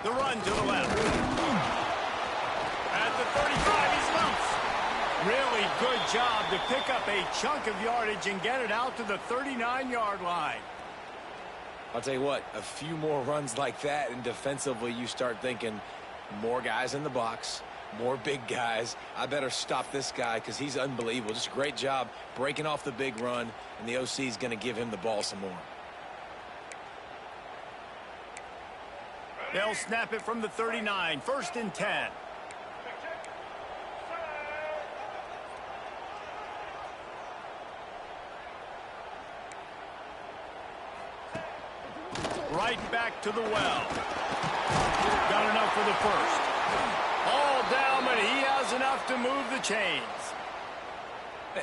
The run to the left. At the 35, he's loose. Really good job to pick up a chunk of yardage and get it out to the 39-yard line. I'll tell you what, a few more runs like that, and defensively you start thinking more guys in the box, more big guys. I better stop this guy because he's unbelievable. Just a great job breaking off the big run, and the OC is going to give him the ball some more. They'll snap it from the 39, 1st and 10. Right back to the well. Got enough for the first. All down, but he has enough to move the chains.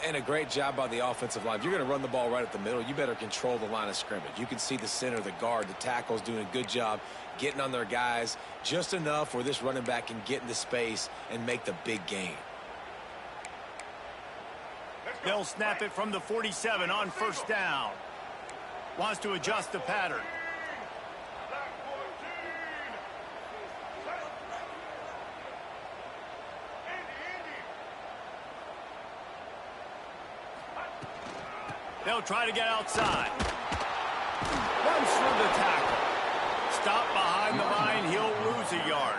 And a great job by the offensive line. If you're going to run the ball right at the middle, you better control the line of scrimmage. You can see the center, the guard, the tackle's doing a good job getting on their guys just enough where this running back can get into space and make the big gain. They'll snap it from the 47 on 1st down. Wants to adjust the pattern. They'll try to get outside. Runs through the tackle. Stop behind the line. He'll lose a yard.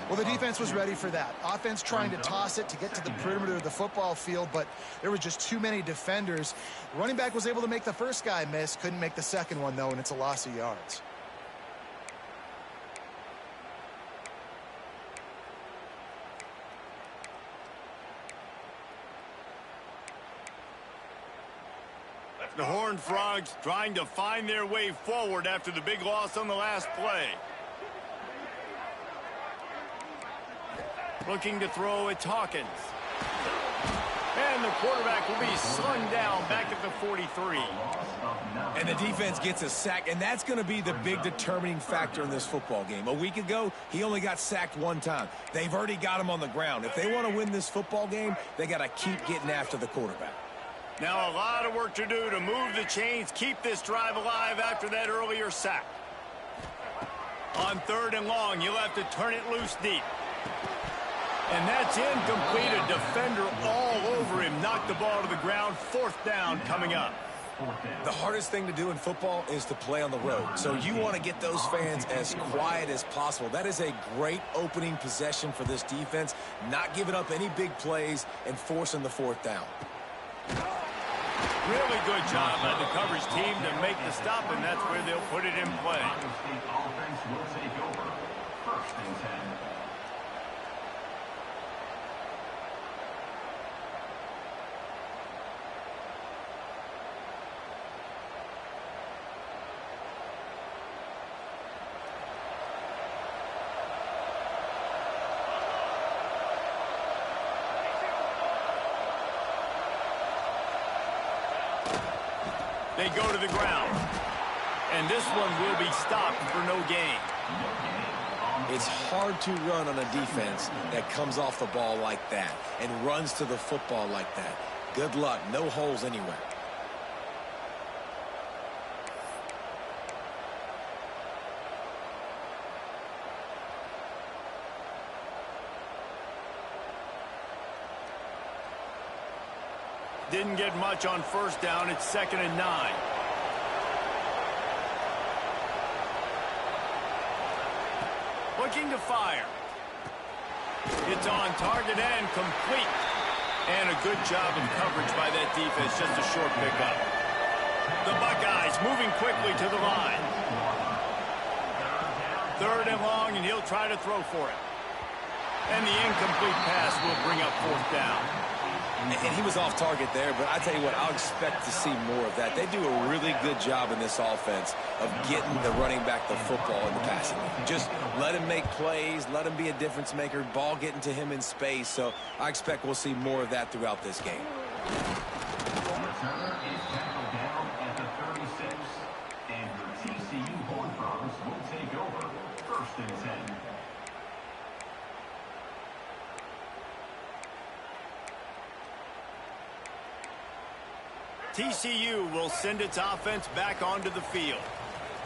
Well, the defense was ready for that. Offense trying to toss it to get to the perimeter of the football field, but there were just too many defenders. Running back was able to make the first guy miss. Couldn't make the second one, though, and it's a loss of yards. The Horned Frogs trying to find their way forward after the big loss on the last play. Looking to throw, it's Hawkins. And the quarterback will be slung down back at the 43. And the defense gets a sack, and that's going to be the big determining factor in this football game. A week ago, he only got sacked one time. They've already got him on the ground. If they want to win this football game, they got to keep getting after the quarterback. Now a lot of work to do to move the chains, keep this drive alive after that earlier sack. On 3rd and long, you'll have to turn it loose deep. And that's incomplete. A defender all over him. Knocked the ball to the ground. 4th down coming up. The hardest thing to do in football is to play on the road. So you want to get those fans as quiet as possible. That is a great opening possession for this defense. Not giving up any big plays and forcing the 4th down. Really good job by the coverage team to make the stop, and that's where they'll put it in play. Offense will take over. 1st and 10. They go to the ground. And this one will be stopped for no gain. It's hard to run on a defense that comes off the ball like that and runs to the football like that. Good luck. No holes anywhere. Didn't get much on 1st down. It's 2nd and 9. Looking to fire. It's on target and complete. And a good job of coverage by that defense. Just a short pickup. The Buckeyes moving quickly to the line. 3rd and long, and he'll try to throw for it. And the incomplete pass will bring up 4th down. And he was off target there, but I tell you what, I'll expect to see more of that. They do a really good job in this offense of getting the running back the football in the passing game. Just let him make plays, let him be a difference maker, ball getting to him in space. So I expect we'll see more of that throughout this game. Returner is tackled down at the 36. And your TCU Horned Frogs will take over. 1st and 10. TCU will send its offense back onto the field.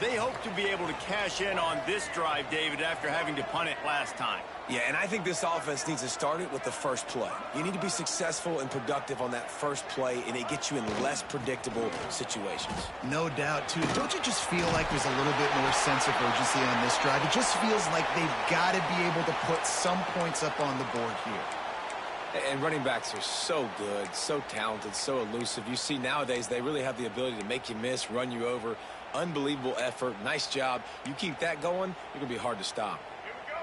They hope to be able to cash in on this drive, David, after having to punt it last time. Yeah, and I think this offense needs to start it with the first play. You need to be successful and productive on that first play, and it gets you in less predictable situations. No doubt, too. Don't you just feel like there's a little bit more sense of urgency on this drive? It just feels like they've got to be able to put some points up on the board here. And running backs are so good, so talented, so elusive. You see nowadays they really have the ability to make you miss, run you over. Unbelievable effort. Nice job. You keep that going, you're going to be hard to stop.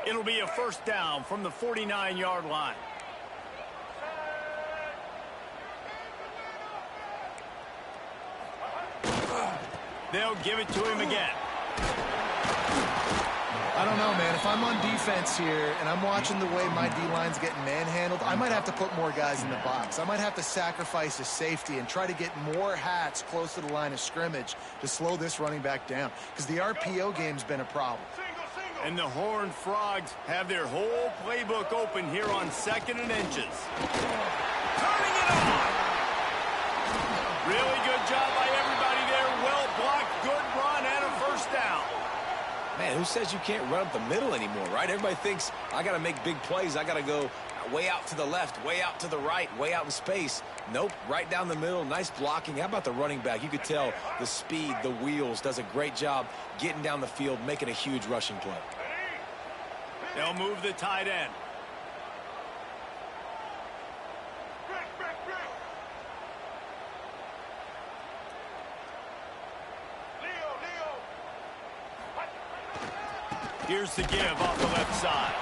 It'll be a first down from the 49-yard line. They'll give it to him again. I don't know, man. If I'm on defense here and I'm watching the way my D-line's getting manhandled, I might have to put more guys in the box. I might have to sacrifice a safety and try to get more hats close to the line of scrimmage to slow this running back down, because the RPO game's been a problem. And the Horned Frogs have their whole playbook open here on 2nd and inches. Turning it on! Really good job by everybody there. Well blocked, good run, and a first down. Man, who says you can't run up the middle anymore, right? Everybody thinks, I got to make big plays. I got to go way out to the left, way out to the right, way out in space. Nope, right down the middle. Nice blocking. How about the running back? You could tell the speed, the wheels, does a great job getting down the field, making a huge rushing play. They'll move the tight end. Here's the give off the left side.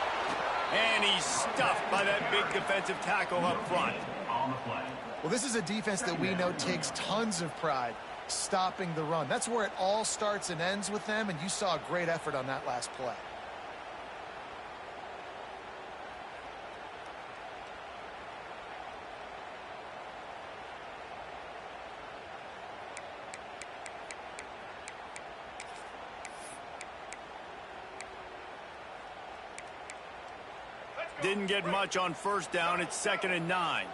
And he's stuffed by that big defensive tackle up front. On the play. Well, this is a defense that we know takes tons of pride stopping the run. That's where it all starts and ends with them, and you saw a great effort on that last play. Didn't get much on first down. It's 2nd and 9.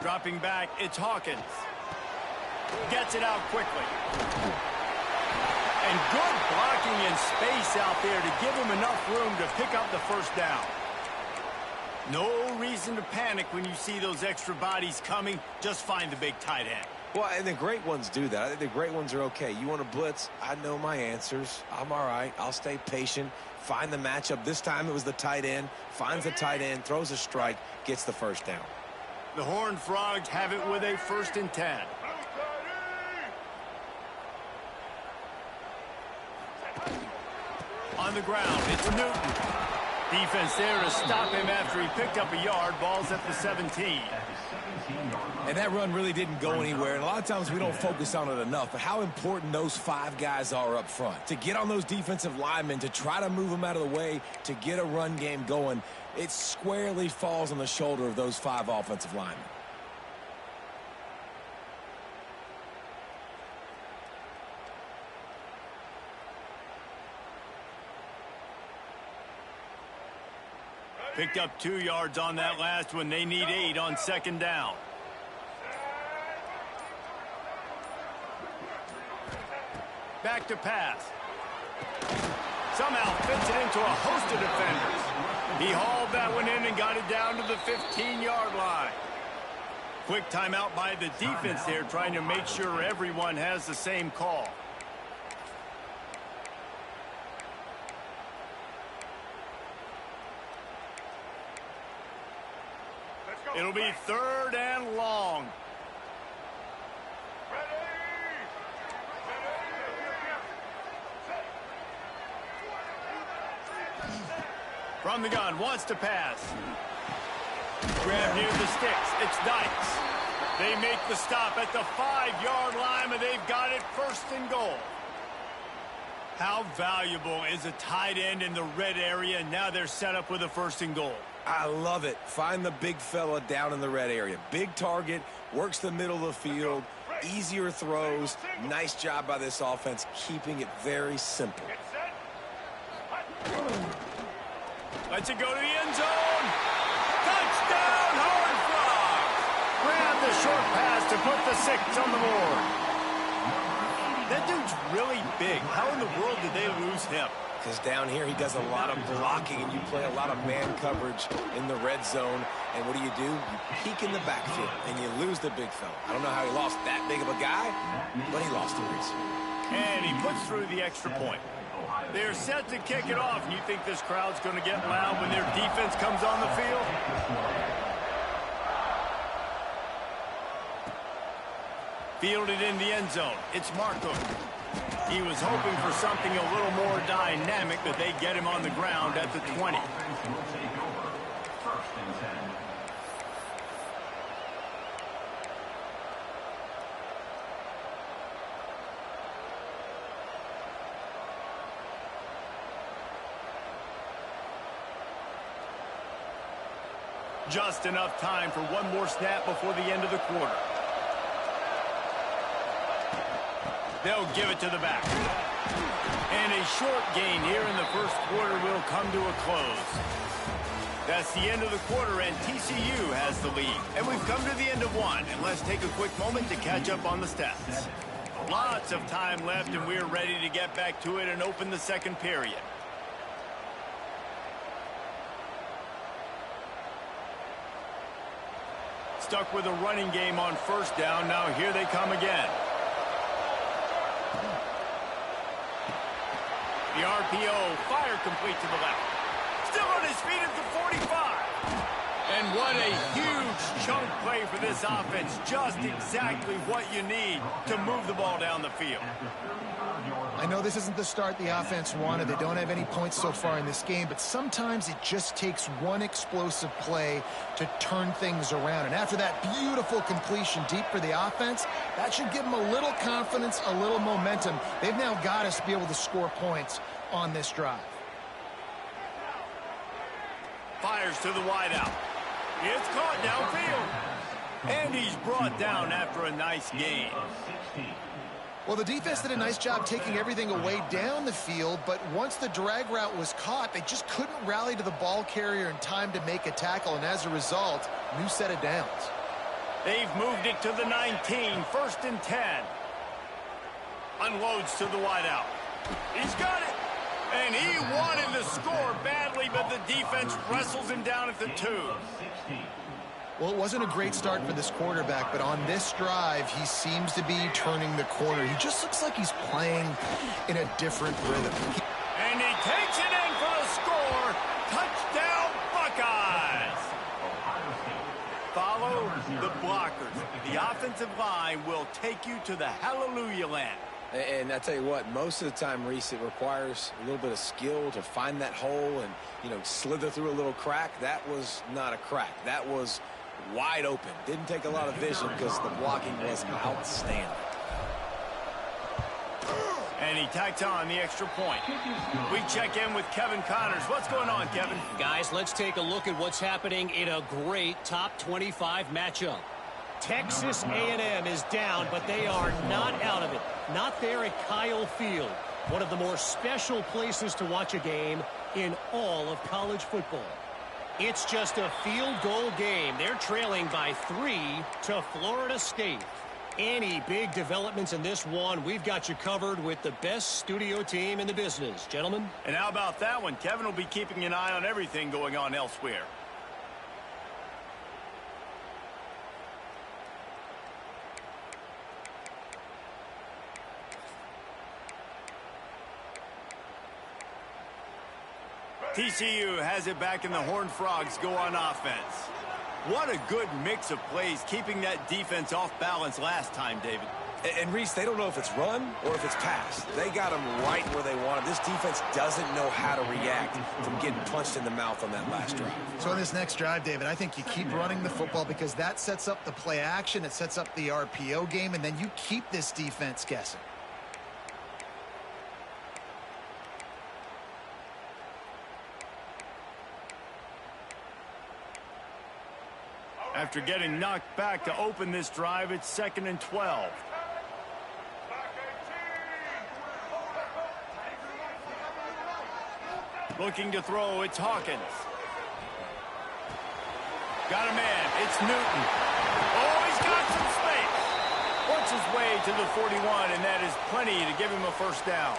Dropping back, it's Hawkins. Gets it out quickly. And good blocking in space out there to give him enough room to pick up the first down. No reason to panic when you see those extra bodies coming. Just find the big tight end. Well, and the great ones do that. I think the great ones are okay. You want to blitz? I know my answers. I'm all right. I'll stay patient. Find the matchup. This time it was the tight end. Finds the tight end, throws a strike, gets the first down. The Horned Frogs have it with a 1st and 10. On the ground, it's Newton. Defense there to stop him after he picked up a yard. Ball's at the 17. And that run really didn't go anywhere. And a lot of times we don't focus on it enough. But how important those 5 guys are up front. To get on those defensive linemen, to try to move them out of the way, to get a run game going, it squarely falls on the shoulder of those 5 offensive linemen. Picked up 2 yards on that last one. They need 8 on 2nd down. Back to pass. Somehow fits it into a host of defenders. He hauled that one in and got it down to the 15-yard line. Quick timeout by the defense there, trying to make sure everyone has the same call. It'll be 3rd and long. From the gun, wants to pass. Grab near the sticks. It's Dykes. They make the stop at the 5-yard line, but they've got it 1st and goal. How valuable is a tight end in the red area? Now they're set up with a 1st and goal. I love it. Find the big fella down in the red area. Big target, works the middle of the field, easier throws. Nice job by this offense, keeping it very simple. Lets it go to the end zone. Touchdown, Horned Frogs. Grab the short pass to put the 6 on the board. That dude's really big. How in the world did they lose him? Because down here he does a lot of blocking, and you play a lot of man coverage in the red zone. And what do? You peek in the backfield, and you lose the big fella. I don't know how he lost that big of a guy, but he lost to Reese. And he puts through the extra point. They're set to kick it off, and you think this crowd's going to get loud when their defense comes on the field? Fielded in the end zone. It's Markham. He was hoping for something a little more dynamic, but they get him on the ground at the 20. Just enough time for one more snap before the end of the quarter. They'll give it to the back. And a short gain here in the first quarter will come to a close. That's the end of the quarter, and TCU has the lead. And we've come to the end of one, and let's take a quick moment to catch up on the stats. Lots of time left, and we're ready to get back to it and open the second period. Stuck with a running game on first down. Now here they come again. The RPO, fire complete to the left. Still on his feet at the 45. And what a huge chunk play for this offense. Just exactly what you need to move the ball down the field. I know this isn't the start the offense wanted. They don't have any points so far in this game, but sometimes it just takes one explosive play to turn things around. And after that beautiful completion deep for the offense, that should give them a little confidence, a little momentum. They've now got us to be able to score points on this drive. Fires to the wideout. It's caught downfield. And he's brought down after a nice gain. Well, the defense did a nice job taking everything away down the field, but once the drag route was caught, they just couldn't rally to the ball carrier in time to make a tackle, and as a result, new set of downs. They've moved it to the 19, 1st and 10. Unloads to the wideout. He's got it. And he wanted to score badly, but the defense wrestles him down at the 2. Well, it wasn't a great start for this quarterback, but on this drive, he seems to be turning the corner. He just looks like he's playing in a different rhythm. And he takes it in for the score. Touchdown, Buckeyes. Follow the blockers. The offensive line will take you to the hallelujah land. And I tell you what, most of the time, Reese, it requires a little bit of skill to find that hole and, slither through a little crack. That was not a crack. That was wide open. Didn't take a lot of vision because the blocking was outstanding. And he tacks on the extra point. We check in with Kevin Connors. What's going on, Kevin? Guys, let's take a look at what's happening in a great top 25 matchup. Texas A&M is down, but they are not out of it. Not there at Kyle Field, one of the more special places to watch a game in all of college football. It's just a field goal game. They're trailing by 3 to Florida State. Any big developments in this one, we've got you covered with the best studio team in the business. Gentlemen? And how about that one? Kevin will be keeping an eye on everything going on elsewhere. TCU has it back, and the Horned Frogs go on offense. What a good mix of plays, keeping that defense off balance last time, David. And Reese, they don't know if it's run or if it's pass. They got them right where they want them. This defense doesn't know how to react from getting punched in the mouth on that last drive. So on this next drive, David, I think you keep running the football because that sets up the play action, it sets up the RPO game, and then you keep this defense guessing. After getting knocked back to open this drive, it's 2nd and 12. Looking to throw, it's Hawkins. Got a man, it's Newton. Oh, he's got some space. Works his way to the 41, and that is plenty to give him a first down.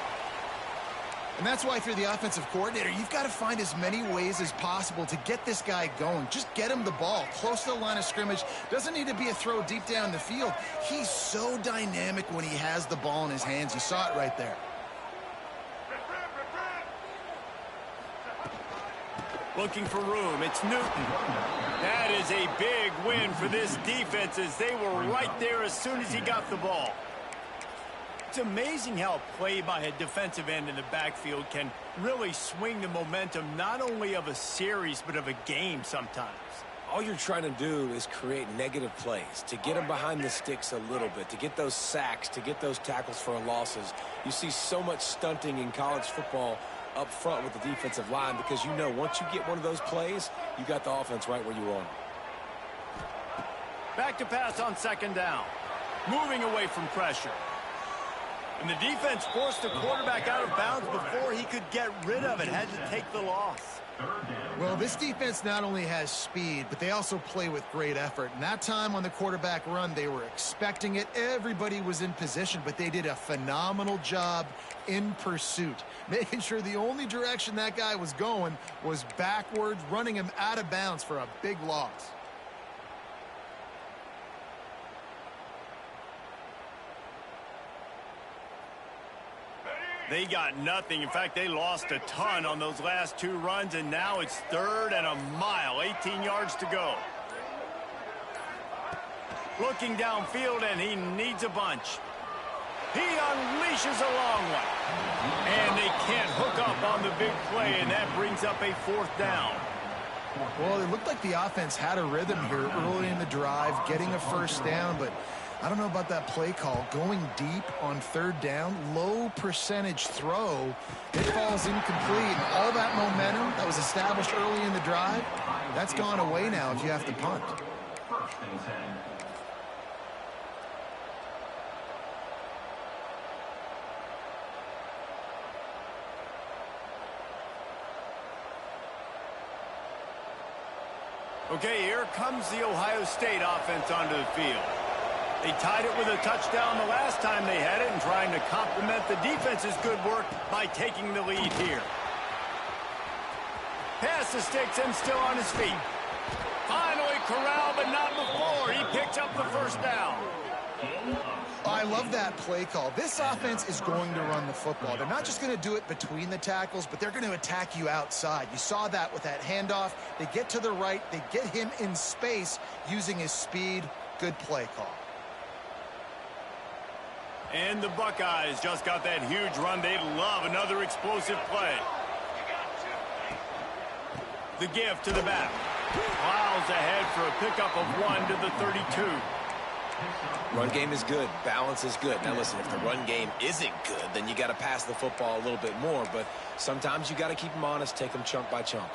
And that's why if you're the offensive coordinator, you've got to find as many ways as possible to get this guy going. Just get him the ball close to the line of scrimmage. Doesn't need to be a throw deep down the field. He's so dynamic when he has the ball in his hands. You saw it right there. Looking for room. It's Newton. That is a big win for this defense as they were right there as soon as he got the ball. It's amazing how play by a defensive end in the backfield can really swing the momentum not only of a series but of a game sometimes. All you're trying to do is create negative plays, to get them behind the sticks a little bit, to get those sacks, to get those tackles for losses. You see so much stunting in college football up front with the defensive line because you know once you get one of those plays, you got the offense right where you want. Back to pass on second down. Moving away from pressure. And the defense forced the quarterback out of bounds before he could get rid of it. Had to take the loss. Well, this defense not only has speed, but they also play with great effort. And that time on the quarterback run, they were expecting it. Everybody was in position, but they did a phenomenal job in pursuit, making sure the only direction that guy was going was backwards, running him out of bounds for a big loss. They got nothing. In fact, they lost a ton on those last two runs, and now it's 3rd and a mile, 18 yards to go. Looking downfield, and he needs a bunch. He unleashes a long one. And they can't hook up on the big play, and that brings up a 4th down. Well, it looked like the offense had a rhythm here early in the drive, getting a first down, but I don't know about that play call. Going deep on 3rd down, low percentage throw, it falls incomplete. And all that momentum that was established early in the drive, that's gone away now if you have to punt. First and 10. Okay, here comes the Ohio State offense onto the field. They tied it with a touchdown the last time they had it and trying to complement the defense's good work by taking the lead here. Pass the sticks and still on his feet. Finally corralled, but not before. He picks up the first down. I love that play call. This offense is going to run the football. They're not just going to do it between the tackles, but they're going to attack you outside. You saw that with that handoff. They get to the right. They get him in space using his speed. Good play call. And the Buckeyes just got that huge run. They'd love another explosive play. The give to the back. Plows ahead for a pickup of 1 to the 32. Run game is good. Balance is good. Now, listen, if the run game isn't good, then you got to pass the football a little bit more. But sometimes you got to keep them honest, take them chunk by chunk.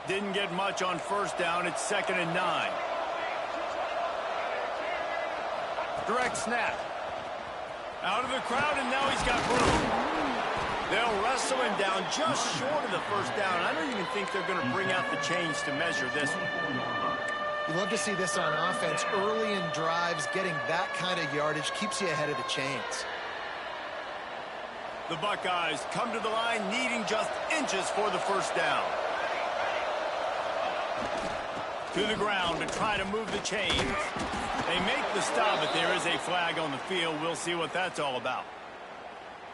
Didn't get much on first down. It's 2nd and 9. Direct snap. Out of the crowd, and now he's got room. They'll wrestle him down just short of the first down. I don't even think they're going to bring out the chains to measure this one. You love to see this on offense. Early in drives, getting that kind of yardage keeps you ahead of the chains. The Buckeyes come to the line needing just inches for the first down. To the ground to try to move the chains. They make the stop, but there is a flag on the field. We'll see what that's all about.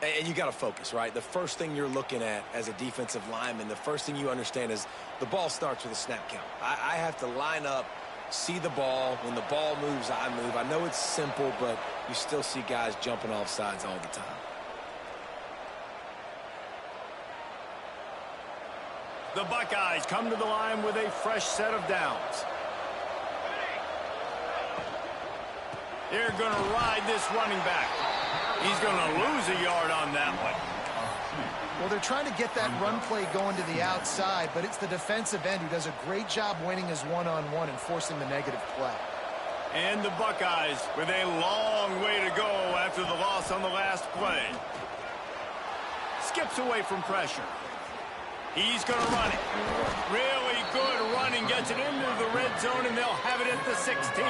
And you got to focus, right? The first thing you're looking at as a defensive lineman, the first thing you understand is the ball starts with a snap count. I have to line up, see the ball. When the ball moves, I move. I know it's simple, but you still see guys jumping off sides all the time. The Buckeyes come to the line with a fresh set of downs. They're going to ride this running back. He's going to lose a yard on that one. Well, they're trying to get that run play going to the outside, but it's the defensive end who does a great job winning his one-on-one and forcing the negative play. And the Buckeyes with a long way to go after the loss on the last play. Skips away from pressure. He's going to run it. Really good running. Gets it into the red zone, and they'll have it at the 16.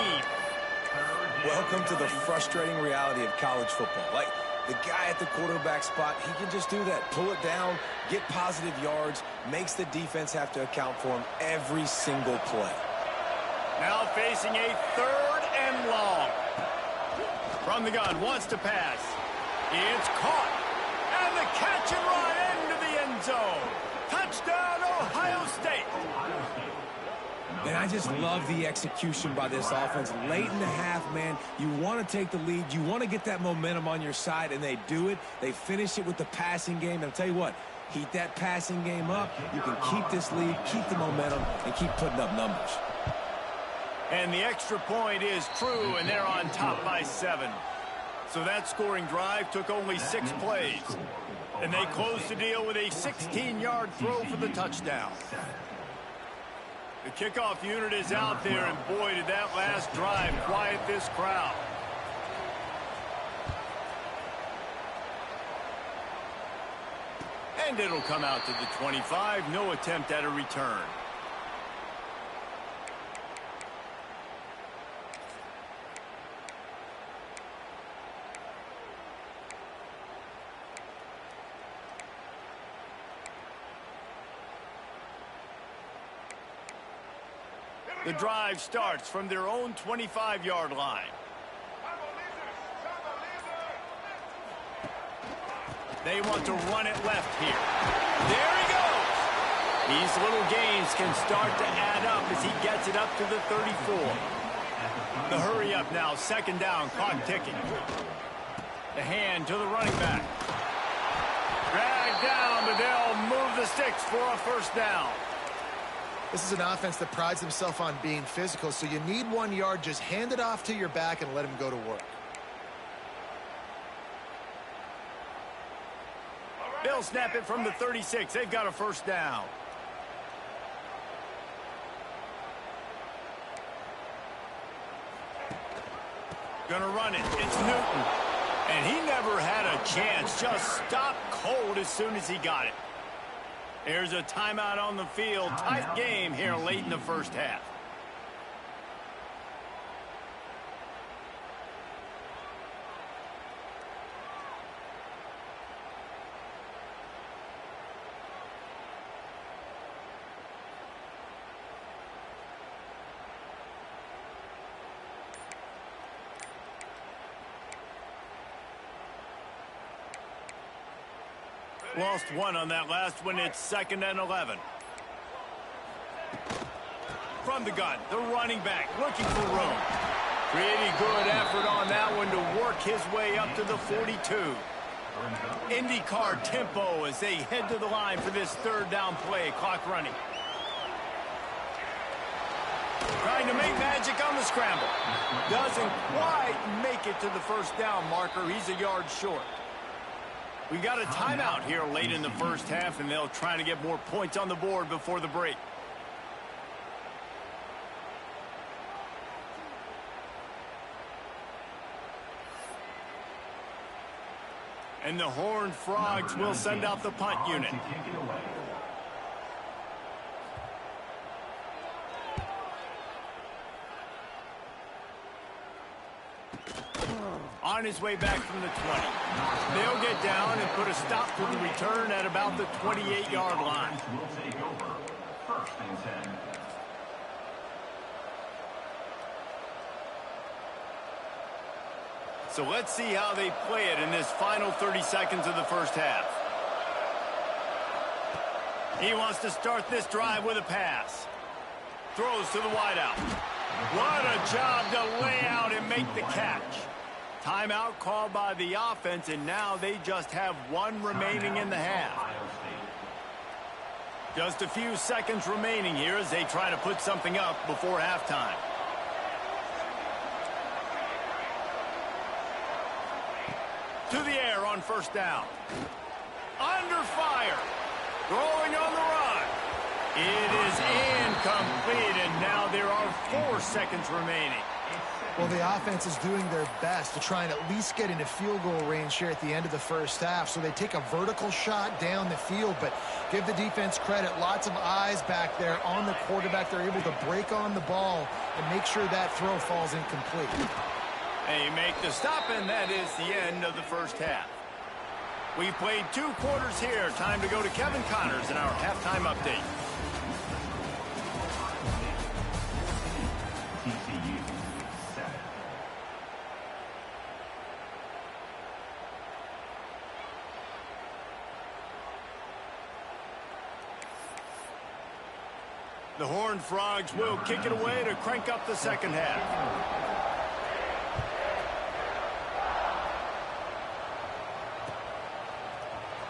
Welcome to the frustrating reality of college football. Like, the guy at the quarterback spot, he can just do that. Pull it down, get positive yards, makes the defense have to account for him every single play. Now facing a 3rd and long. From the gun, wants to pass. It's caught. And the catch and run into the end zone. Touchdown, Ohio State. And I just love the execution by this offense. Late in the half, man, you want to take the lead. You want to get that momentum on your side, and they do it. They finish it with the passing game. And I'll tell you what, heat that passing game up. You can keep this lead, keep the momentum, and keep putting up numbers. And the extra point is true, and they're on top by 7. So that scoring drive took only 6 plays. And they closed the deal with a 16-yard throw for the touchdown. The kickoff unit is out there, and boy, did that last drive quiet this crowd. And it'll come out to the 25. No attempt at a return. The drive starts from their own 25-yard line. They want to run it left here. There he goes. These little gains can start to add up as he gets it up to the 34. The hurry up now, 2nd down, clock ticking. The hand to the running back. Dragged down, but they'll move the sticks for a 1st down. This is an offense that prides himself on being physical, so you need 1 yard. Just hand it off to your back and let him go to work. They'll snap it from the 36. They've got a 1st down. Gonna run it. It's Newton. And he never had a chance. Just stopped cold as soon as he got it. There's a timeout on the field. Tight game here late in the 1st half. Lost 1 on that last one. It's 2nd and 11. From the gun, the running back looking for room. Pretty good effort on that one to work his way up to the 42. IndyCar tempo as they head to the line for this 3rd down play. Clock running. Trying to make magic on the scramble. Doesn't quite make it to the 1st down marker. He's a yard short. We got a timeout here late in the 1st half, and they'll try to get more points on the board before the break. And the Horned Frogs will send out the punt unit. On his way back from the 20. They'll get down and put a stop to the return at about the 28-yard line. Will take over. 1st and 10. So let's see how they play it in this final 30 seconds of the 1st half. He wants to start this drive with a pass. Throws to the wideout. What a job to lay out and make the catch. Timeout called by the offense, and now they just have 1 remaining in the half. Just a few seconds remaining here as they try to put something up before halftime. To the air on 1st down. Under fire. Throwing on the run. It is incomplete, and now there are 4 seconds remaining. Well, the offense is doing their best to try and at least get into field goal range here at the end of the first half. So they take a vertical shot down the field, but give the defense credit. Lots of eyes back there on the quarterback. They're able to break on the ball and make sure that throw falls incomplete. They make the stop, and that is the end of the first half. We've played 2 quarters here. Time to go to Kevin Connors in our halftime update. TCU 7. The Horned Frogs will kick it away to crank up the second half.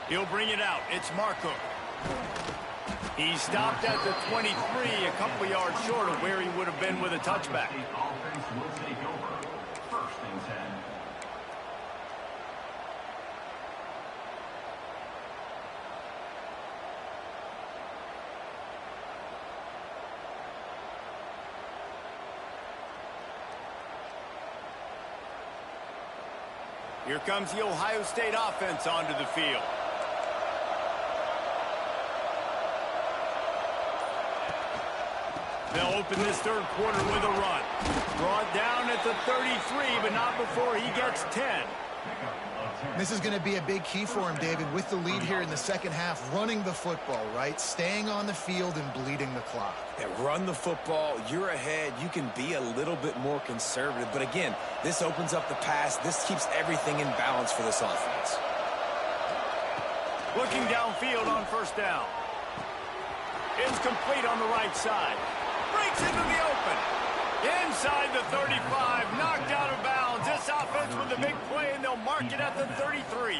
He'll bring it out. It's Marco. He stopped at the 23, a couple yards short of where he would have been with a touchback. The offense will take over. 1st and 10. Here comes the Ohio State offense onto the field. They'll open this 3rd quarter with a run. Brought down at the 33, but not before he gets 10. This is going to be a big key for him, David, with the lead here in the second half, running the football, right? Staying on the field and bleeding the clock. Yeah, run the football. You're ahead. You can be a little bit more conservative. But again, this opens up the pass. This keeps everything in balance for this offense. Looking downfield on 1st down. It's complete on the right side. Breaks into the open. Inside the 35, knocked out of bounds. This offense with a big play, and they'll mark it at the 33.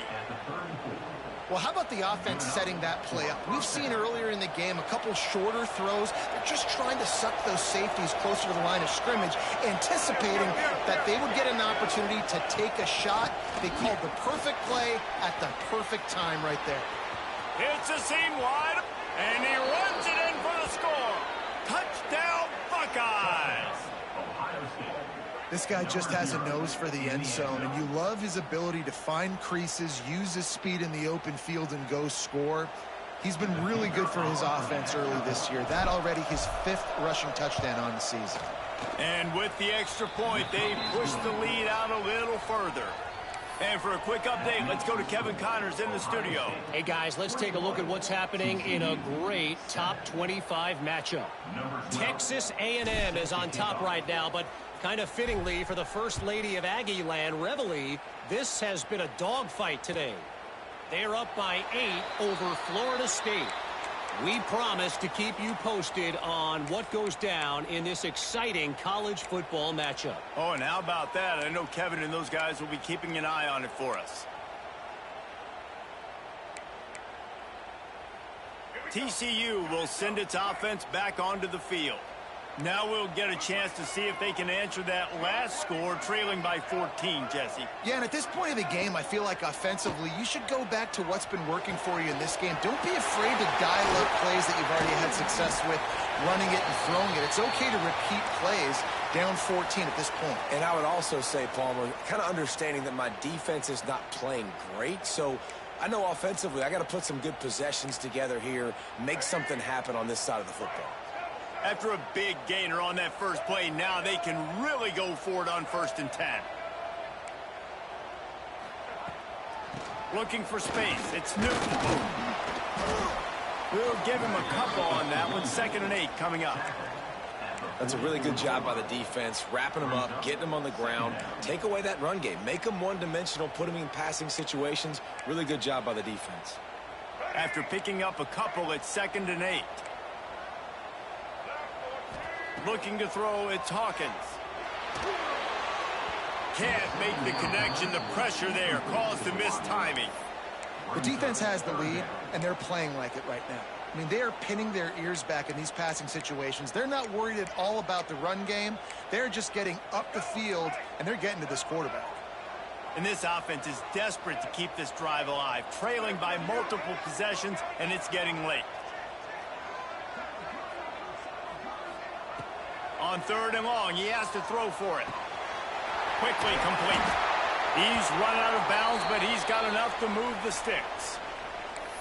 Well, how about the offense setting that play up? We've seen earlier in the game a couple shorter throws. They're just trying to suck those safeties closer to the line of scrimmage, anticipating that they would get an opportunity to take a shot. They called the perfect play at the perfect time right there. It's a seam wide, and he runs it in for the score. Touchdown, Buckeyes! Ohio State. This guy just has a nose for the end zone, and you love his ability to find creases, use his speed in the open field, and go score. He's been really good for his offense early this year. That already his 5th rushing touchdown on the season. And with the extra point, they push the lead out a little further. And for a quick update, let's go to Kevin Connors in the studio. Hey, guys, let's take a look at what's happening in a great top 25 matchup. Texas A&M is on top right now, but kind of fittingly for the First Lady of Aggie Land, Reveille, this has been a dogfight today. They're up by 8 over Florida State. We promise to keep you posted on what goes down in this exciting college football matchup. Oh, and how about that? I know Kevin and those guys will be keeping an eye on it for us. TCU will send its offense back onto the field. Now we'll get a chance to see if they can answer that last score, trailing by 14, Jesse. Yeah, and at this point of the game, I feel like offensively, you should go back to what's been working for you in this game. Don't be afraid to dial up plays that you've already had success with, running it and throwing it. It's okay to repeat plays down 14 at this point. And I would also say, Palmer, kind of understanding that my defense is not playing great, so I know offensively I got to put some good possessions together here, make something happen on this side of the football. After a big gainer on that first play, now they can really go for it on 1st and 10. Looking for space. It's Newton. We'll give him a couple on that one. 2nd and 8 coming up. That's a really good job by the defense, wrapping them up, getting them on the ground, take away that run game, make them one-dimensional, put them in passing situations. Really good job by the defense. After picking up a couple, it's 2nd and 8. Looking to throw, it's Hawkins. Can't make the connection. The pressure there caused the missed timing. The defense has the lead, and they're playing like it right now. I mean, they are pinning their ears back in these passing situations. They're not worried at all about the run game. They're just getting up the field, and they're getting to this quarterback. And this offense is desperate to keep this drive alive, trailing by multiple possessions, and it's getting late. On 3rd and long, he has to throw for it. Quickly complete. He's run out of bounds, but he's got enough to move the sticks.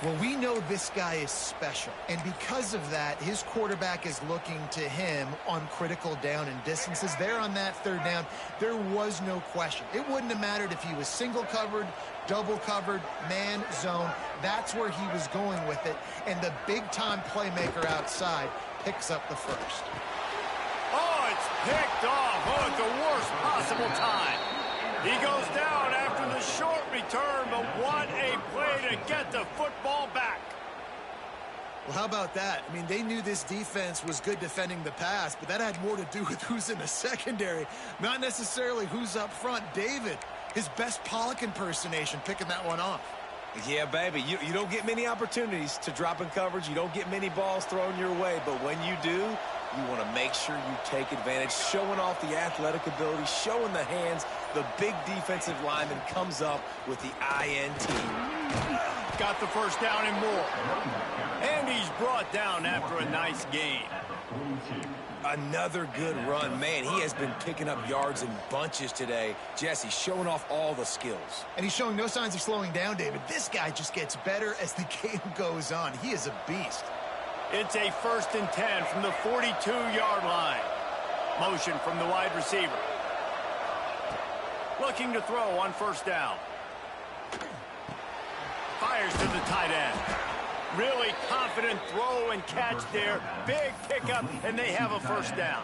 Well, we know this guy is special, and because of that, his quarterback is looking to him on critical down and distances. There on that 3rd down, there was no question. It wouldn't have mattered if he was single covered, double covered, man, zone. That's where he was going with it, and the big-time playmaker outside picks up the first. Oh, it's picked off. Oh, at the worst possible time. He goes down after the short return, but what a play to get the football back. Well, how about that? I mean, they knew this defense was good defending the pass, but that had more to do with who's in the secondary, not necessarily who's up front. David, his best Pollock impersonation, picking that one off. Yeah, baby, you don't get many opportunities to drop in coverage. You don't get many balls thrown your way, but when you do, you want to make sure you take advantage, showing off the athletic ability, showing the hands. The big defensive lineman comes up with the INT. Got the first down and more. And he's brought down after a nice gain. Another good run. Man, he has been picking up yards in bunches today. Jesse showing off all the skills. And he's showing no signs of slowing down, David. This guy just gets better as the game goes on. He is a beast. It's a 1st and 10 from the 42-yard line. Motion from the wide receiver. Looking to throw on 1st down. Fires to the tight end. Really confident throw and catch there. Big pickup, and they have a 1st down.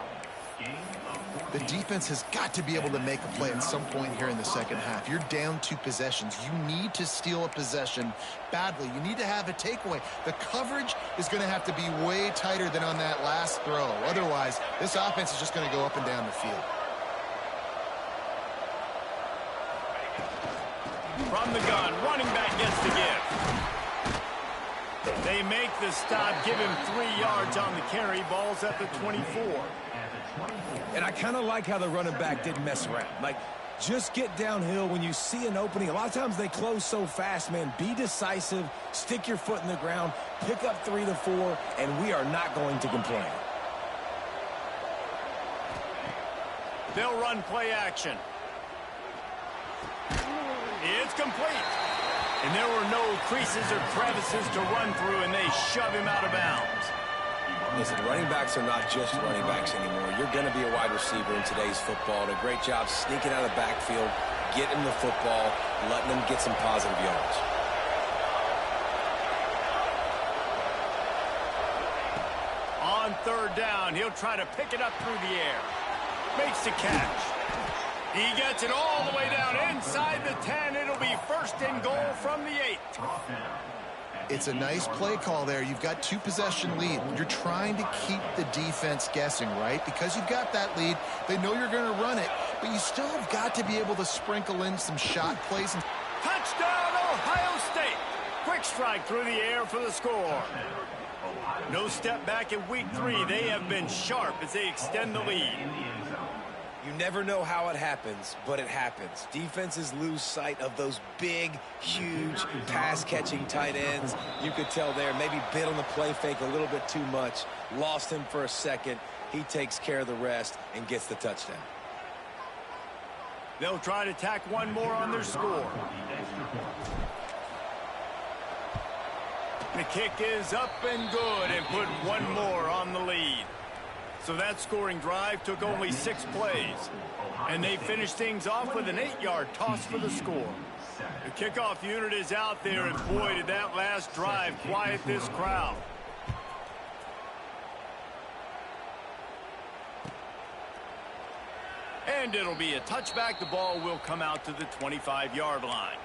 The defense has got to be able to make a play at some point here in the 2nd half. You're down 2 possessions. You need to steal a possession badly. You need to have a takeaway. The coverage is going to have to be way tighter than on that last throw. Otherwise, this offense is just going to go up and down the field. From the gun, running back gets the give. They make the stop, give him 3 yards on the carry. Ball's at the 24. And I kind of like how the running back didn't mess around. Like, just get downhill when you see an opening. A lot of times they close so fast, man. Be decisive, stick your foot in the ground, pick up 3 to 4, and we are not going to complain. They'll run play action. It's complete. And there were no creases or crevices to run through, and they shove him out of bounds. Listen, running backs are not just running backs anymore. You're going to be a wide receiver in today's football, and a great job sneaking out of the backfield, getting the football, letting them get some positive yards. On 3rd down, he'll try to pick it up through the air. Makes the catch. He gets it all the way down inside the 10. It'll be 1st and goal from the 8. It's a nice play call there. You've got 2 possession lead. You're trying to keep the defense guessing, right? Because you've got that lead. They know you're going to run it, but you still have got to be able to sprinkle in some shot plays. Touchdown, Ohio State. Quick strike through the air for the score. No step back in week 3. They have been sharp as they extend the lead. You never know how it happens, but it happens. Defenses lose sight of those big, huge, pass-catching tight ends. You could tell there, maybe bit on the play fake a little bit too much. Lost him for a second. He takes care of the rest and gets the touchdown. They'll try to tack one more on their score. The kick is up and good and put one more on the lead. So that scoring drive took only 6 plays. And they finished things off with an 8-yard toss for the score. The kickoff unit is out there, and boy, did that last drive quiet this crowd. And it'll be a touchback. The ball will come out to the 25-yard line.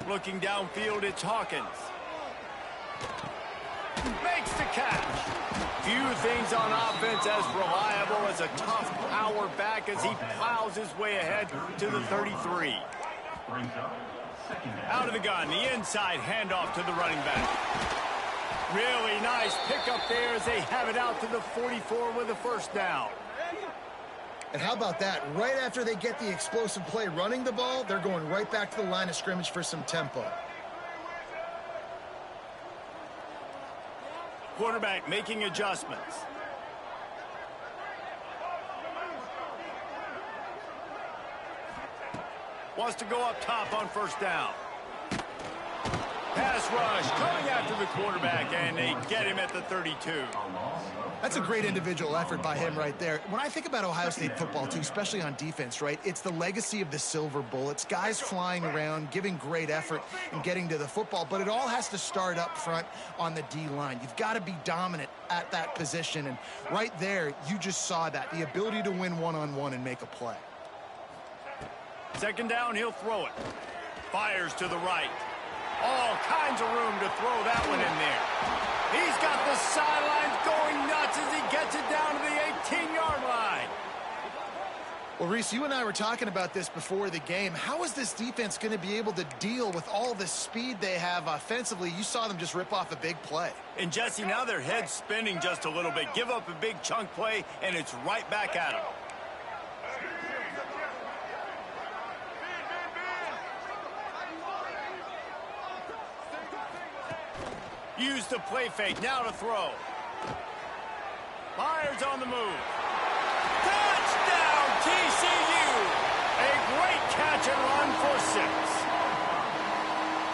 Looking downfield, it's Hawkins. Makes the catch. Few things on offense as reliable as a tough power back as he plows his way ahead to the 33. Out of the gun, the inside handoff to the running back. Really nice pickup there as they have it out to the 44 with a first down. And how about that? Right after they get the explosive play running the ball, they're going right back to the line of scrimmage for some tempo. Quarterback making adjustments. Wants to go up top on first down. Pass rush coming after the quarterback, and they get him at the 32. That's a great individual effort by him right there. When I think about Ohio State football, too, especially on defense, right, it's the legacy of the Silver Bullets, guys flying around, giving great effort and getting to the football, but it all has to start up front on the D-line. You've got to be dominant at that position, and right there, you just saw that, the ability to win one-on-one and make a play. Second down, he'll throw it. Fires to the right. All kinds of room to throw that one in there. He's got the sidelines going nuts as he gets it down to the 18-yard line. Well, Reese, you and I were talking about this before the game. How is this defense going to be able to deal with all the speed they have offensively? You saw them just rip off a big play. And, Jesse, now their head's spinning just a little bit. Give up a big chunk play, and it's right back at them. Use the play fake, now to throw. Myers on the move. Touchdown, TCU! A great catch and run for 6.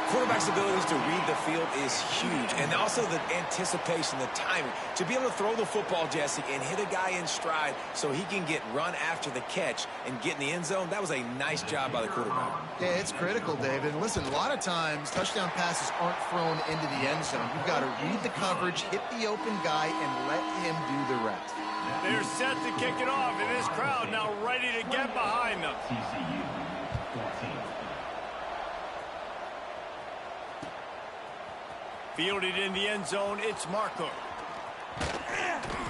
Quarterback's abilities to read the field is huge, and also the anticipation, the timing. To be able to throw the football, Jesse, and hit a guy in stride so he can get run after the catch and get in the end zone, that was a nice job by the quarterback. Yeah, it's critical, David. And listen, a lot of times, touchdown passes aren't thrown into the end zone. You've got to read the coverage, hit the open guy, and let him do the rest. They're set to kick it off, and this crowd now ready to get behind them. TCU 14. Fielded in the end zone, it's Marco.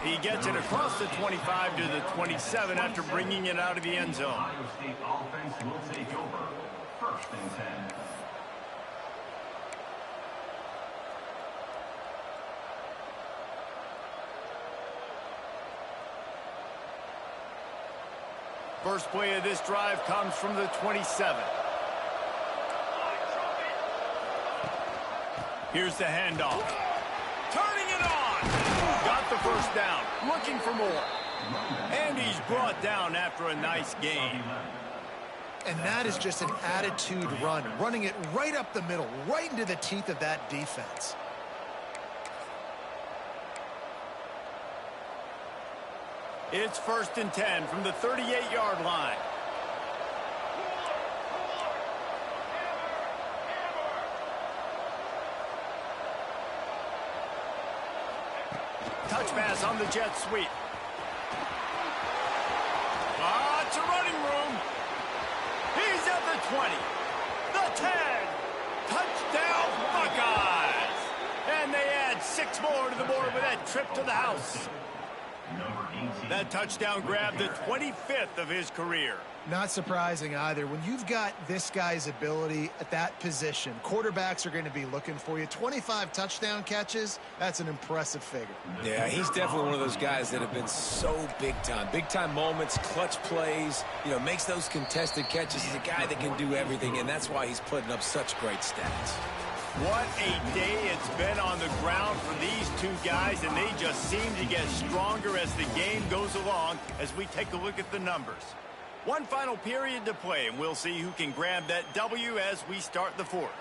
He gets it across the 25 to the 27 after bringing it out of the end zone. Ohio State offense will take over. First and 10. First play of this drive comes from the 27. Here's the handoff. Turning it on. Got the first down. Looking for more. And he's brought down after a nice gain. And that is just an attitude run, running it right up the middle, right into the teeth of that defense. It's first and 10 from the 38-yard line. Touch pass on the jet sweep. Lots of running room. He's at the 20, the 10. Touchdown, Buckeyes. And they add 6 more to the board with that trip to the house. That touchdown grabbed the 25th of his career. Not surprising either. When you've got this guy's ability at that position, quarterbacks are going to be looking for you. 25 touchdown catches, that's an impressive figure. Yeah, he's definitely one of those guys that have been so big time. Big time moments, clutch plays, you know, makes those contested catches. He's a guy that can do everything, and that's why he's putting up such great stats. What a day it's been on the ground for these two guys, and they just seem to get stronger as the game goes along as we take a look at the numbers. One final period to play, and we'll see who can grab that W as we start the fourth.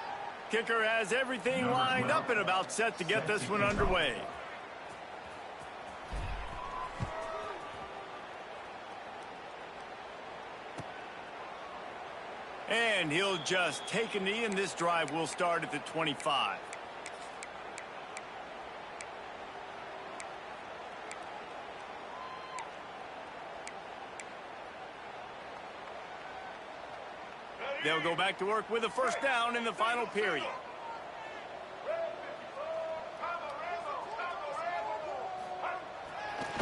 Kicker has everything lined up and about set to get this one underway. And he'll just take a knee, and this drive will start at the 25. They'll go back to work with a first down in the final period.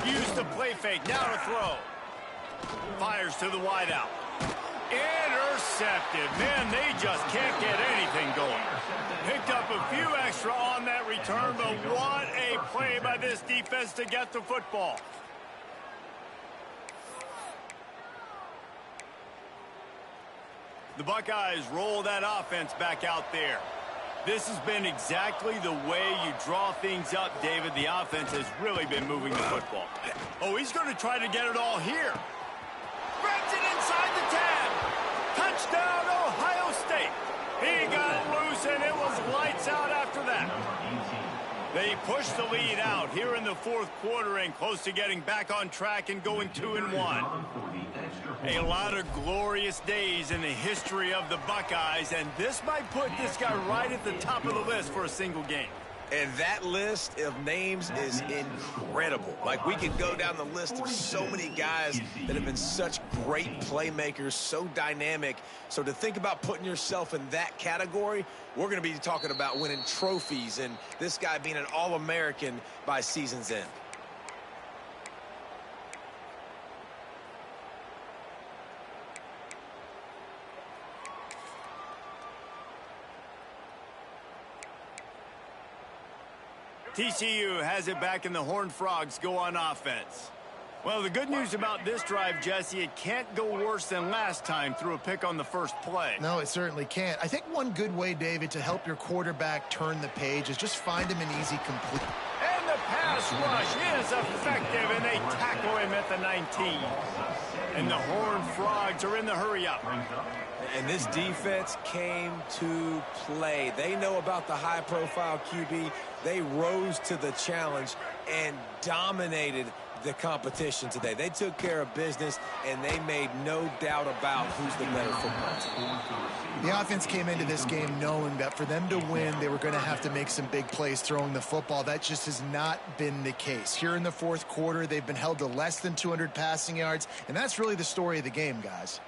Use the play fake, now to throw. Fires to the wideout. Intercepted. Man, they just can't get anything going. Picked up a few extra on that return, but what a play by this defense to get the football. The Buckeyes roll that offense back out there. This has been exactly the way you draw things up, David. The offense has really been moving the football. Oh, he's going to try to get it all here. Grabs it inside the 10. Touchdown, Ohio State. He got loose, and it was lights out after that. They pushed the lead out here in the fourth quarter and close to getting back on track and going 2-1. A lot of glorious days in the history of the Buckeyes, and this might put this guy right at the top of the list for a single game. And that list of names is incredible. Like, we could go down the list of so many guys that have been such great playmakers, so dynamic. So to think about putting yourself in that category, we're going to be talking about winning trophies and this guy being an All-American by season's end. TCU has it back, and the Horned Frogs go on offense. Well, the good news about this drive, Jesse, it can't go worse than last time through a pick on the first play. No, it certainly can't. I think one good way, David, to help your quarterback turn the page is just find him an easy complete. And the pass rush is effective, and they tackle him at the 19. And the Horned Frogs are in the hurry-up. And this defense came to play. They know about the high-profile QB. They rose to the challenge and dominated the competition today. They took care of business, and they made no doubt about who's the better football team. The offense came into this game knowing that for them to win, they were going to have to make some big plays throwing the football. That just has not been the case. Here in the fourth quarter, they've been held to less than 200 passing yards, and that's really the story of the game, guys.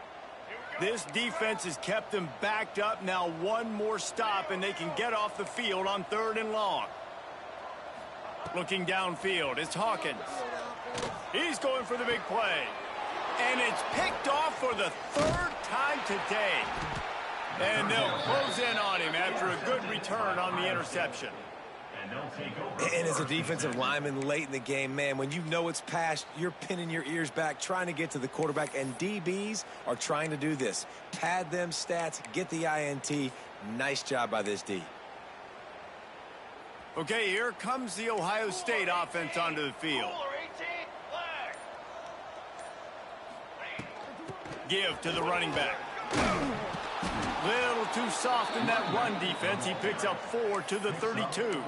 This defense has kept them backed up. Now one more stop, and they can get off the field on 3rd and long. Looking downfield, it's Hawkins. He's going for the big play. And it's picked off for the 3rd time today. And they'll close in on him after a good return on the interception. And as a defensive lineman late in the game, man, when you know it's past, you're pinning your ears back, trying to get to the quarterback, and DBs are trying to do this. Pad them stats, get the INT. Nice job by this D. Okay, here comes the Ohio State offense onto the field. Give to the running back. Little too soft in that run defense. He picks up 4 to the 32.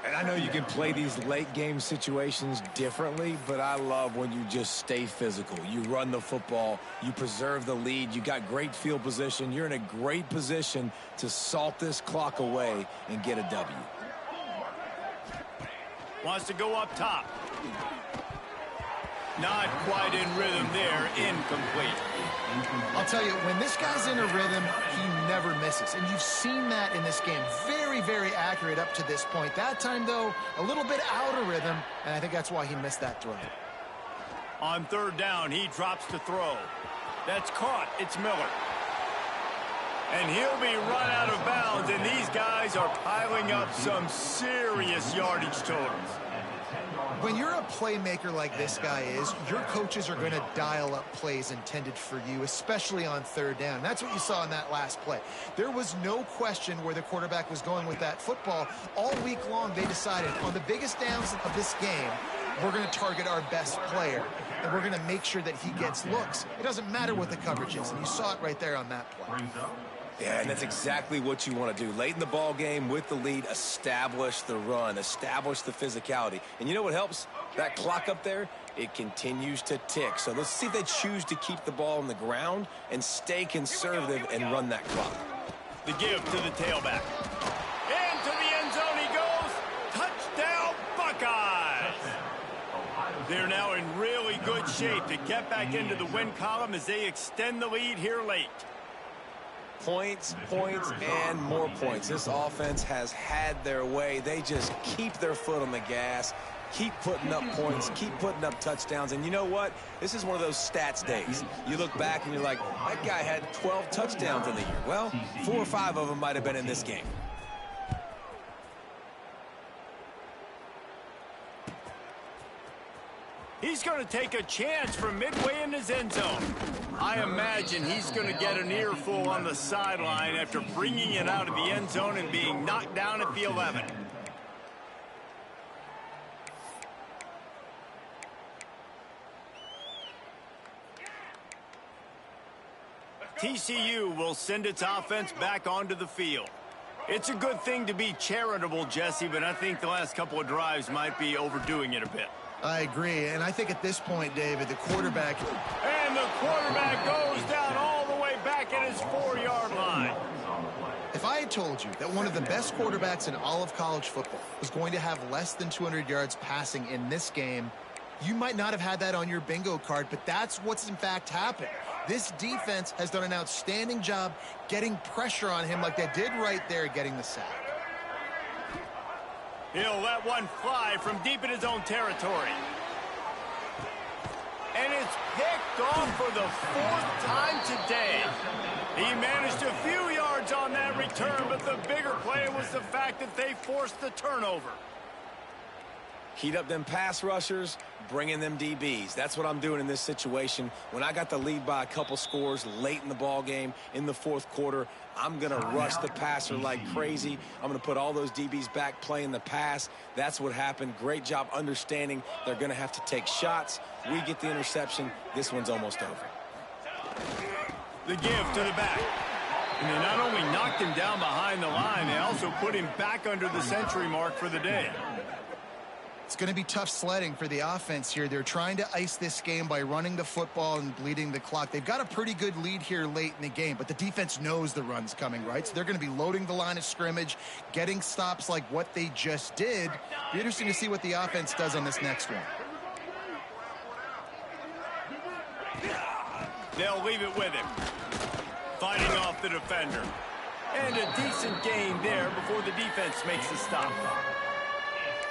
And I know you can play these late game situations differently, but I love when you just stay physical. You run the football, you preserve the lead, you got great field position. You're in a great position to salt this clock away and get a W. Wants to go up top. Not quite in rhythm there. Incomplete. I'll tell you, when this guy's in a rhythm, he never misses. And you've seen that in this game. Very, very accurate up to this point. That time, though, a little bit out of rhythm, and I think that's why he missed that throw. On 3rd down, he drops to throw. That's caught. It's Miller. And he'll be run out of bounds, and these guys are piling up some serious yardage totals. When you're a playmaker like this guy is, your coaches are going to dial up plays intended for you, especially on 3rd down. That's what you saw in that last play. There was no question where the quarterback was going with that football. All week long, they decided on the biggest downs of this game, we're going to target our best player, and we're going to make sure that he gets looks. It doesn't matter what the coverage is, and you saw it right there on that play. Yeah, and that's exactly what you want to do. Late in the ball game with the lead, establish the run, establish the physicality. And you know what helps? That clock up there, it continues to tick. So let's see if they choose to keep the ball on the ground and stay conservative and run that clock. The give to the tailback. Into the end zone he goes. Touchdown, Buckeyes! They're now in really good shape to get back into the win column as they extend the lead here late. Points, points, and more points. This offense has had their way. They just keep their foot on the gas, keep putting up points, keep putting up touchdowns. And you know what? This is one of those stats days. You look back and you're like, that guy had 12 touchdowns in the year. Well, 4 or 5 of them might have been in this game. He's going to take a chance from midway in his end zone. I imagine he's going to get an earful on the sideline after bringing it out of the end zone and being knocked down at the 11. TCU will send its offense back onto the field. It's a good thing to be charitable, Jesse, but I think the last couple of drives might be overdoing it a bit. I agree, and I think at this point, David, the quarterback... And the quarterback goes down all the way back at his 4-yard line. If I had told you that one of the best quarterbacks in all of college football was going to have less than 200 yards passing in this game, you might not have had that on your bingo card, but that's what's in fact happened. This defense has done an outstanding job getting pressure on him like they did right there, getting the sack. He'll let one fly from deep in his own territory. And it's picked off for the 4th time today. He managed a few yards on that return, but the bigger play was the fact that they forced the turnover. Heat up them pass rushers, bring in them DBs. That's what I'm doing in this situation. When I got the lead by a couple scores late in the ball game in the 4th quarter, I'm going to rush the passer like crazy. I'm going to put all those DBs back playing the pass. That's what happened. Great job understanding they're going to have to take shots. We get the interception. This one's almost over. The give to the back. And they not only knocked him down behind the line, they also put him back under the century mark for the day. It's going to be tough sledding for the offense here. They're trying to ice this game by running the football and bleeding the clock. They've got a pretty good lead here late in the game, but the defense knows the run's coming, right? So they're going to be loading the line of scrimmage, getting stops like what they just did. Be interesting to see what the offense does on this next one. They'll leave it with him. Fighting off the defender. And a decent gain there before the defense makes the stop.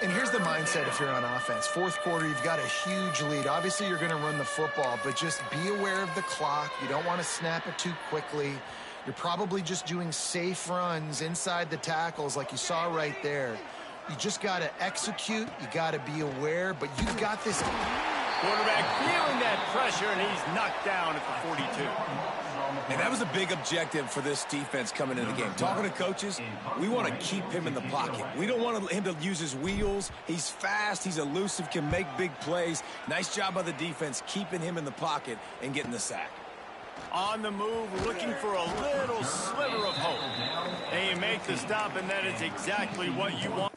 And here's the mindset if you're on offense. 4th quarter, you've got a huge lead. Obviously, you're going to run the football, but just be aware of the clock. You don't want to snap it too quickly. You're probably just doing safe runs inside the tackles like you saw right there. You just got to execute. You got to be aware, but you've got this. Quarterback feeling that pressure, and he's knocked down at the 42. And that was a big objective for this defense coming into the game. Talking to coaches, we want to keep him in the pocket. We don't want him to use his wheels. He's fast, he's elusive, can make big plays. Nice job by the defense keeping him in the pocket and getting the sack. On the move, looking for a little sliver of hope. They make the stop, and that is exactly what you want.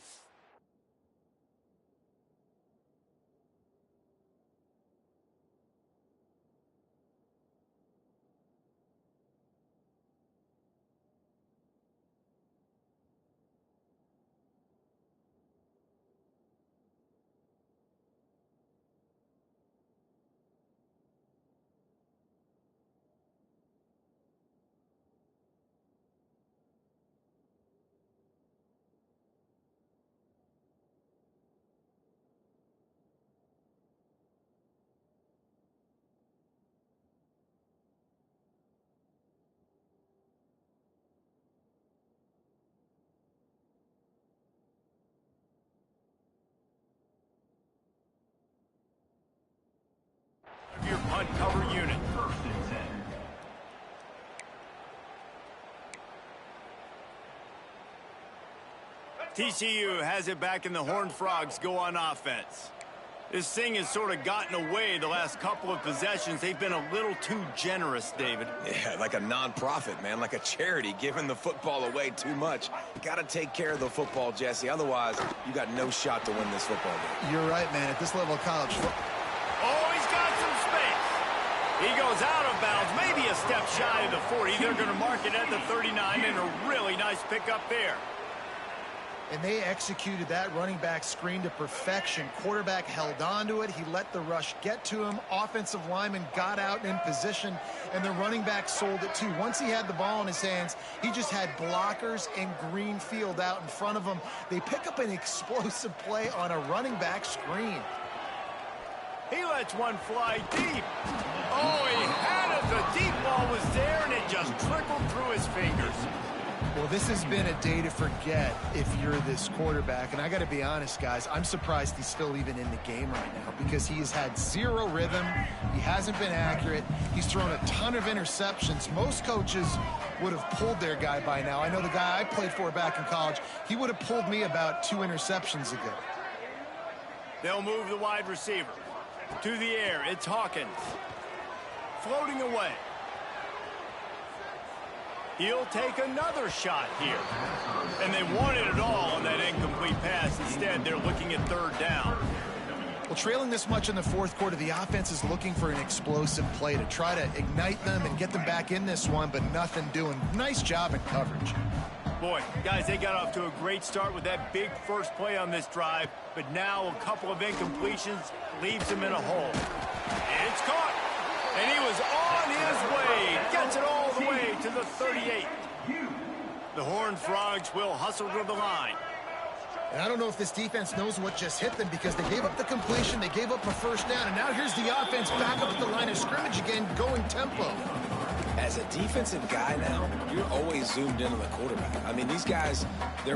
Your punt cover unit. 1st and 10. TCU has it back, and the Horned Frogs go on offense. This thing has sort of gotten away the last couple of possessions. They've been a little too generous, David. Yeah, like a non-profit, man, like a charity, giving the football away too much. Got to take care of the football, Jesse. Otherwise, you got no shot to win this football game. You're right, man. At this level of college football. Oh, he's got some space. He goes out of bounds, maybe a step shy of the 40. They're going to mark it at the 39, and a really nice pickup there. And they executed that running back screen to perfection. Quarterback held on to it. He let the rush get to him. Offensive lineman got out in position, and the running back sold it too. Once he had the ball in his hands, he just had blockers and green field out in front of him. They pick up an explosive play on a running back screen. He lets one fly deep. Oh, he had it. The deep ball was there, and it just trickled through his fingers. Well, this has been a day to forget if you're this quarterback. And I got to be honest, guys, I'm surprised he's still even in the game right now because he has had zero rhythm. He hasn't been accurate. He's thrown a ton of interceptions. Most coaches would have pulled their guy by now. I know the guy I played for back in college, he would have pulled me about 2 interceptions ago. They'll move the wide receiver. To the air, it's Hawkins. Floating away. He'll take another shot here. And they wanted it all on that incomplete pass. Instead, they're looking at 3rd down. Well, trailing this much in the 4th quarter, the offense is looking for an explosive play to try to ignite them and get them back in this one, but nothing doing. Nice job in coverage. Boy, guys, they got off to a great start with that big first play on this drive, but now a couple of incompletions leaves them in a hole. It's caught, and he was on his way. Gets it all the way to the 38. The Horned Frogs will hustle to the line. And I don't know if this defense knows what just hit them because they gave up the completion, they gave up a 1st down, and now here's the offense back up at the line of scrimmage again, going tempo. As a defensive guy now, you're always zoomed in on the quarterback. I mean, these guys,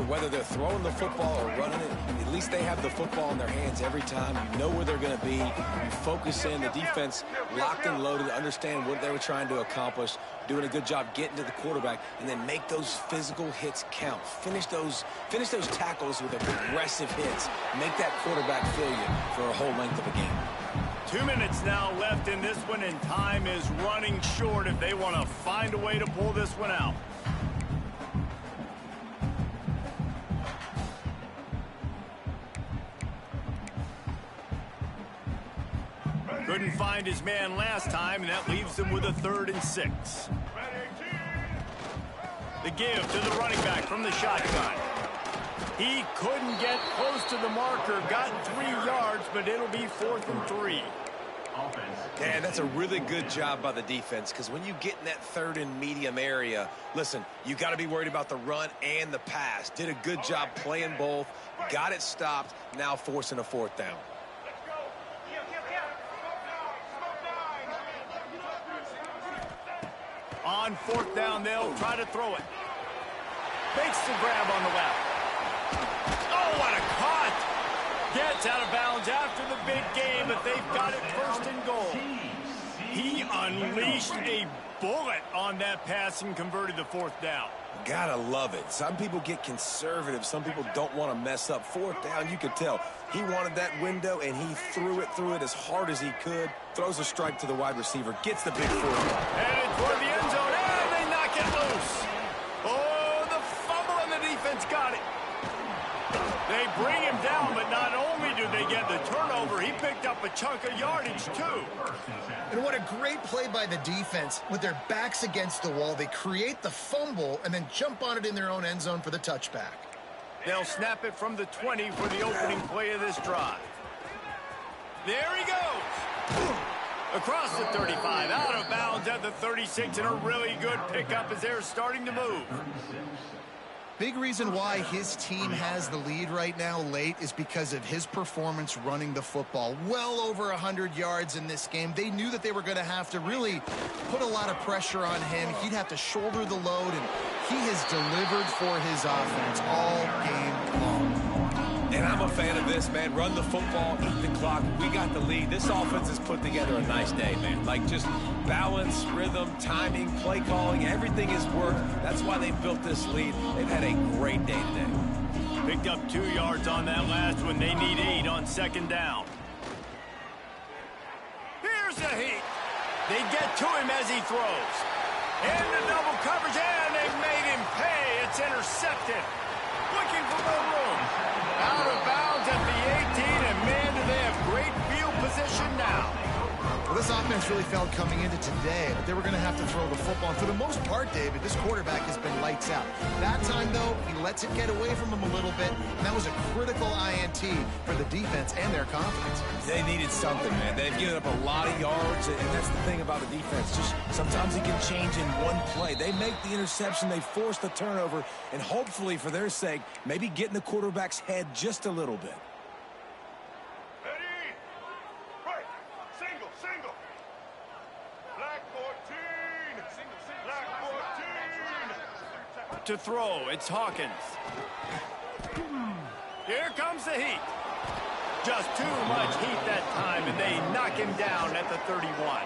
whether they're throwing the football or running it, at least they have the football in their hands every time. You know where they're going to be. You focus in. The defense locked and loaded, understand what they were trying to accomplish, doing a good job getting to the quarterback, and then make those physical hits count. Finish those tackles with aggressive hits. Make that quarterback feel you for a whole length of a game. 2 minutes now left in this one, and time is running short if they want to find a way to pull this one out. Couldn't find his man last time, and that leaves them with a 3rd and 6. The give to the running back from the shotgun. He couldn't get close to the marker, got 3 yards, but it'll be 4th and 3. Yeah, that's a really good job by the defense because when you get in that 3rd and medium area, listen, you got to be worried about the run and the pass. Did a good job playing both, got it stopped, now forcing a 4th down. On 4th down, they'll try to throw it. Makes the grab on the left. Oh, what a cut! Gets out of bounds after the big game, but they've got it 1st and goal. He unleashed a bullet on that pass and converted the 4th down. Gotta love it. Some people get conservative. Some people don't want to mess up. 4th down, you could tell. He wanted that window, and he threw it as hard as he could. Throws a strike to the wide receiver. Gets the big 4th down. Headed toward the end zone, and they knock it loose. Oh, the fumble, and the defense got it. They bring him down, but not only do they get the turnover, he picked up a chunk of yardage, too. And what a great play by the defense. With their backs against the wall, they create the fumble and then jump on it in their own end zone for the touchback. They'll snap it from the 20 for the opening play of this drive. There he goes. Across the 35, out of bounds at the 36, and a really good pickup as they're starting to move. Big reason why his team has the lead right now late is because of his performance running the football. Well over 100 yards in this game. They knew that they were going to have to really put a lot of pressure on him. He'd have to shoulder the load, and he has delivered for his offense all game long. And I'm a fan of this, man. Run the football, eat the clock. We got the lead. This offense has put together a nice day, man. Like just balance, rhythm, timing, play calling, everything has worked. That's why they built this lead. They've had a great day today. Picked up 2 yards on that last one. They need 8 on 2nd down. Here's the heat. They get to him as he throws. Into double coverage, and they've made him pay. It's intercepted. Looking for more room. Out of bounds at the 18, and man, do they have great field position now. Well, This offense really felt coming into today that they were going to have to throw the football. And for the most part, David, this quarterback has been lights out. That time, though, he lets it get away from him a little bit, and that was a critical INT for the defense and their confidence. They needed something, man. They've given up a lot of yards, and that's the thing about the defense. Just sometimes it can change in one play. They make the interception, they force the turnover, and hopefully, for their sake, maybe get in the quarterback's head just a little bit. To throw, it's Hawkins. Here comes the heat. Just too much heat that time, and they knock him down at the 31.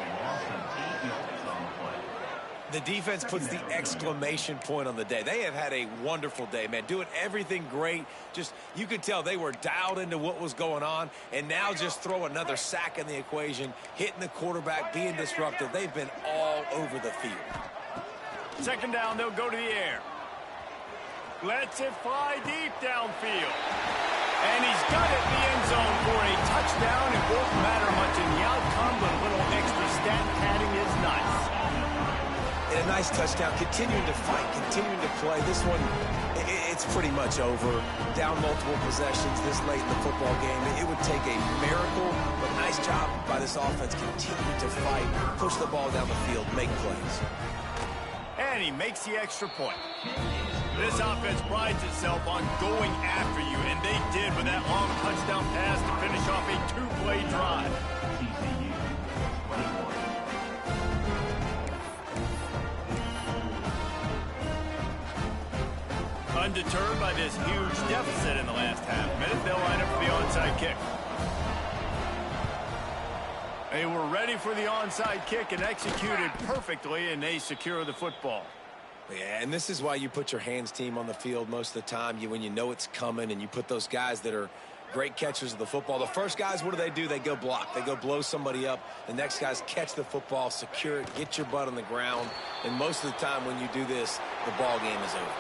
The defense puts the exclamation point on the day. They have had a wonderful day, man, doing everything great. Just, you could tell they were dialed into what was going on, and now just throw another sack in the equation, hitting the quarterback, being disruptive. They've been all over the field. Second down, they'll go to the air. Lets it fly deep downfield. And he's got it in the end zone for a touchdown. It won't matter much in the outcome, but a little extra stat padding is nice. And a nice touchdown, continuing to fight, continuing to play. This one, it's pretty much over. Down multiple possessions this late in the football game. It would take a miracle, but nice job by this offense. Continue to fight, push the ball down the field, make plays. And he makes the extra point. This offense prides itself on going after you, and they did with that long touchdown pass to finish off a two-play drive. Undeterred by this huge deficit in the last half-minute, they'll line up for the onside kick. They were ready for the onside kick and executed perfectly, and they secure the football. Yeah, and this is why you put your hands team on the field most of the time. When you know it's coming, and you put those guys that are great catchers of the football. The first guys, what do? They go block. They go blow somebody up. The next guys catch the football, secure it, get your butt on the ground. And most of the time when you do this, the ball game is over.